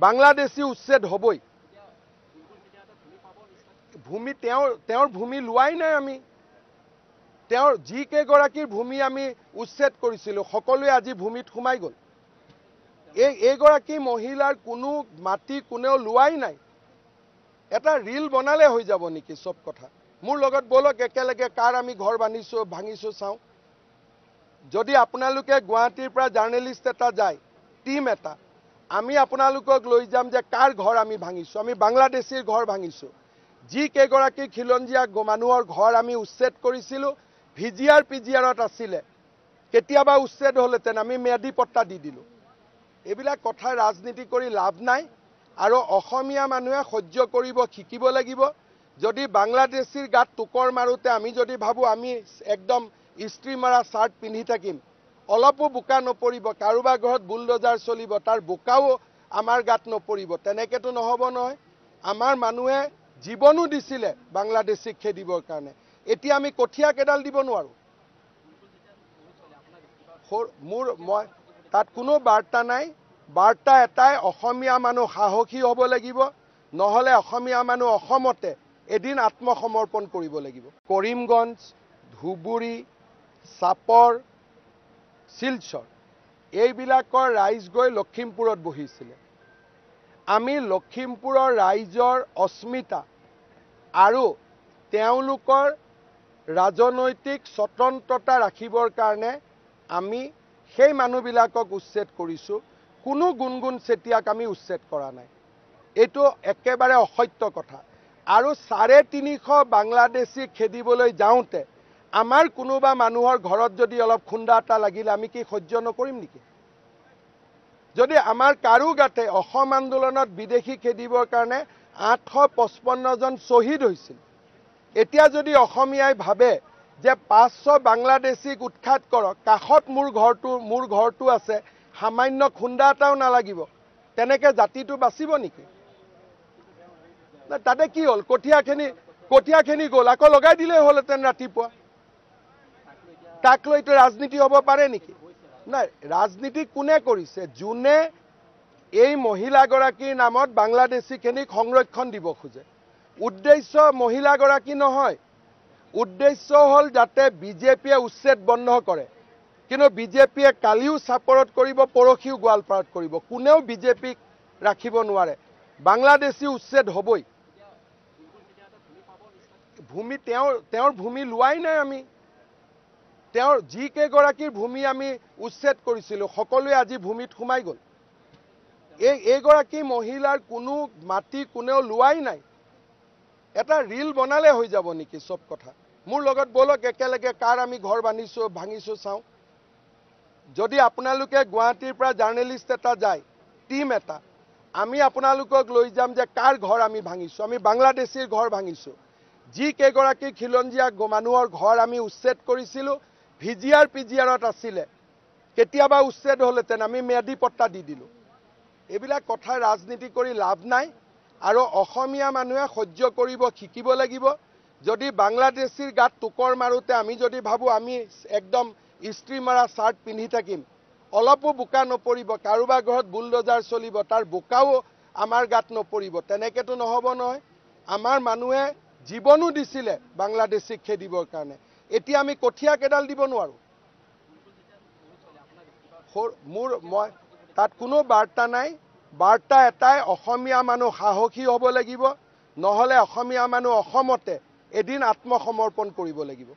বাংলাদেশী উচ্ছেদ হবই। ভূমি তেওঁৰ ভূমি লোৱাই নাই আমি। তেওঁৰ যিকেইগৰাকীৰ ভূমি আমি উচ্ছেদ কৰিছিলোঁ সকলোৱে আজি ভূমিত সোমাই গ'ল। এইগৰাকী মহিলাৰ কোনো মাটি কোনেও লোৱাই নাই। এটা ৰীল বনালে হৈ যাব নেকি চব কথা? মোৰ লগত বলক একেলগে কাৰ আমি ঘৰ ভাঙিছোঁ চাওঁ। যদি আপোনালোকে গুৱাহাটীৰ পৰা জাৰ্নেলিষ্ট এটা যায়, টিম এটা, আমি আপোনালোকক লৈ যাম যে কাৰ ঘৰ আমি ভাঙিছোঁ। আমি বাংলাদেশীৰ ঘৰ ভাঙিছোঁ। যিকেইগৰাকী খিলঞ্জীয়া মানুহৰ ঘৰ আমি উচ্ছেদ কৰিছিলোঁ, ভিজিআৰ পিজিআৰত আছিলে, কেতিয়াবা উচ্ছেদ হ'লহেঁতেন, আমি ম্যাদী পট্টা দি দিলোঁ। এইবিলাক কথা ৰাজনীতি কৰি লাভ নাই। আৰু অসমীয়া মানুহে সহ্য কৰিব শিকিব লাগিব। যদি বাংলাদেশীৰ গাত টুকৰ মাৰোতে আমি যদি ভাবোঁ আমি একদম ইস্ত্ৰি মাৰা চাৰ্ট পিন্ধি থাকিম, অলপো বোকা নপৰিব, কাৰোবাৰ ঘৰত বুলডোজাৰ চলিব, তাৰ বোকাও আমাৰ গাত নপৰিব, তেনেকেতো নহ'ব নহয়। আমাৰ মানুহে জীৱনো দিছিলে বাংলাদেশীক খেদিবৰ কাৰণে। এতিয়া আমি কঠীয়া কেইডাল দিব নোৱাৰোঁ। মই তাত কোনো বাৰ্তা নাই। বাৰ্তা এটাই, অসমীয়া মানুহ সাহসী হ'ব লাগিব, নহ'লে অসমীয়া মানুহ অসমতে এদিন আত্মসমৰ্পণ কৰিব লাগিব। কৰিমগঞ্জ, ধুবুৰী, চাপৰ, শিলচৰ এইবিলাকৰ ৰাইজ গৈ লখিমপুৰত বহিছিলে। আমি লখিমপুৰৰ ৰাইজৰ অস্মিতা আৰু তেওঁলোকৰ ৰাজনৈতিক স্বতন্ত্ৰতা ৰাখিবৰ কাৰণে আমি সেই মানুহবিলাকক উচ্ছেদ কৰিছোঁ। কোনো গুণগুণ চেতিয়াক আমি উচ্ছেদ কৰা নাই। এইটো একেবাৰে অসত্য কথা। আৰু 350 বাংলাদেশী খেদিবলৈ যাওঁতে আমাৰ কোনোবা মানুহৰ ঘৰত যদি অলপ খুন্দা এটা লাগিলে আমি কি সহ্য নকৰিম নেকি? যদি আমাৰ কাৰো গাতে অসম আন্দোলনত বিদেশী খেদিবৰ কাৰণে 855 জন শ্বহীদ হৈছিল, এতিয়া যদি অসমীয়াই ভাবে যে 500 বাংলাদেশীক উৎখাত কৰক, কাষত মোৰ ঘৰটো আছে, সামান্য খুন্দা এটাও নালাগিব, তেনেকৈ জাতিটো বাচিব নেকি? তাতে কি হ'ল? কঠীয়াখিনি গ'ল, আকৌ লগাই দিলেই হ'লহেঁতেন ৰাতিপুৱা। তাক লৈতো ৰাজনীতি হ'ব পাৰে নেকি? নাই, ৰাজনীতি কোনে কৰিছে? যোনে এই মহিলাগৰাকীৰ নামত বাংলাদেশীখিনিক সংৰক্ষণ দিব খোজে। উদ্দেশ্য মহিলাগৰাকী নহয়, উদ্দেশ্য হ'ল যাতে বিজেপিয়ে উচ্ছেদ বন্ধ কৰে। কিন্তু বিজেপিয়ে কালিও চাপৰত কৰিব, পৰহিও গোৱালপাৰাত কৰিব। কোনেও বিজেপিক ৰাখিব নোৱাৰে। বাংলাদেশী উচ্ছেদ হ'বই। ভূমি তেওঁৰ ভূমি লোৱাই নাই আমি। তেওঁৰ যিকেইগৰাকীৰ ভূমি আমি উচ্ছেদ কৰিছিলোঁ সকলোৱে আজি ভূমিত সোমাই গ'ল। এইগৰাকী মহিলাৰ কোনো মাটি কোনেও লোৱাই নাই। এটা ৰীল বনালে হৈ যাব নেকি চব কথা? মোৰ লগত বলক একেলগে কাৰ আমি ঘৰ ভাঙিছোঁ চাওঁ। যদি আপোনালোকে গুৱাহাটীৰ পৰা জাৰ্নেলিষ্ট এটা যায়, টিম এটা, আমি আপোনালোকক লৈ যাম যে কাৰ ঘৰ আমি ভাঙিছোঁ। আমি বাংলাদেশীৰ ঘৰ ভাঙিছোঁ। যিকেইগৰাকী খিলঞ্জীয়া মানুহৰ ঘৰ আমি উচ্ছেদ কৰিছিলোঁ, ভিজিআৰ পিজিআৰত আছিলে, কেতিয়াবা উচ্ছেদ হ'লহেঁতেন, আমি ম্যাদী পট্টা দি দিলোঁ। এইবিলাক কথা ৰাজনীতি কৰি লাভ নাই। আৰু অসমীয়া মানুহে সহ্য কৰিব শিকিব লাগিব। যদি বাংলাদেশীৰ গাত টুকৰ মাৰোতে আমি যদি ভাবোঁ আমি একদম ইস্ত্ৰি মাৰা চাৰ্ট পিন্ধি থাকিম, অলপো বোকা নপৰিব, কাৰোবাৰ ঘৰত বুলডোজাৰ চলিব, তাৰ বোকাও আমাৰ গাত নপৰিব, তেনেকেতো নহ'ব নহয়। আমাৰ মানুহে জীৱনো দিছিলে বাংলাদেশীক খেদিবৰ কাৰণে। এতিয়া আমি কঠীয়া কেইডাল দিব নোৱাৰোঁ। তাত কোনো বাৰ্তা নাই। বাৰ্তা এটাই, অসমীয়া মানুহ সাহসী হ'ব লাগিব, নহ'লে অসমীয়া মানুহ অসমতে এদিন আত্মসমৰ্পণ কৰিব লাগিব।